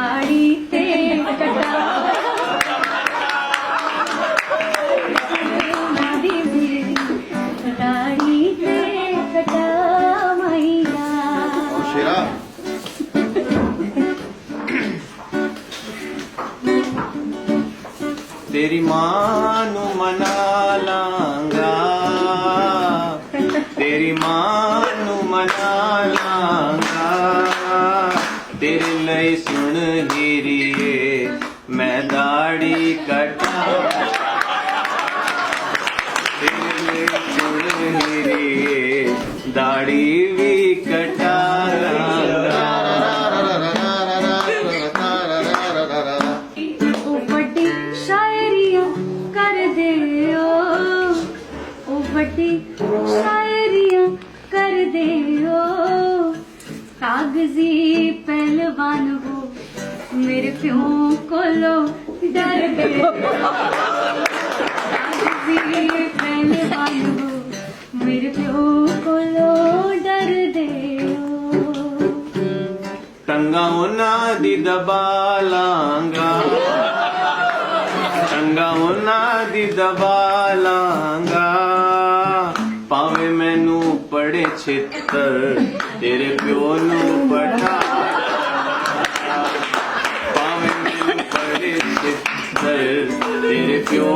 दाढ़ी ते कटा दाढ़ी ते कटा मैया शेरा तेरी मां नू मना लांगा तेरी मां नू मना लांगा तेरे ਲਈ सुन हीरिए मैं दाढ़ी कटा तेरे ਲਈ सुन हीरिए दाढ़ी भी कटा लांगा बड़ी शायरियां कर दे ओ बड़ी शायरियां कर दे ओ कागजी पहलवान वो मेरे प्यो कोलो डर दे कागजी पहलवान वो मेरे प्यो कोलो डर दे टंगा ਉਹਨਾਂ ਦੀ ਦਬਾ ਲਾਂਗਾ ਟੰਗਾ ਉਹਨਾਂ ਦੀ ਦਬਾ ਲਾਂਗਾ ਭਾਵੇਂ ਮੈਨੂੰ ਪੜੇ ਛਿੱਤਰ ਤੇਰੇ ਪਿਓ ਨੂੰ ਪਠਾ ਭਾਵੇਂ ਮੈਨੂੰ ਪੜੇ ਛਿੱਤਰ ਤੇਰੇ ਪਿਓ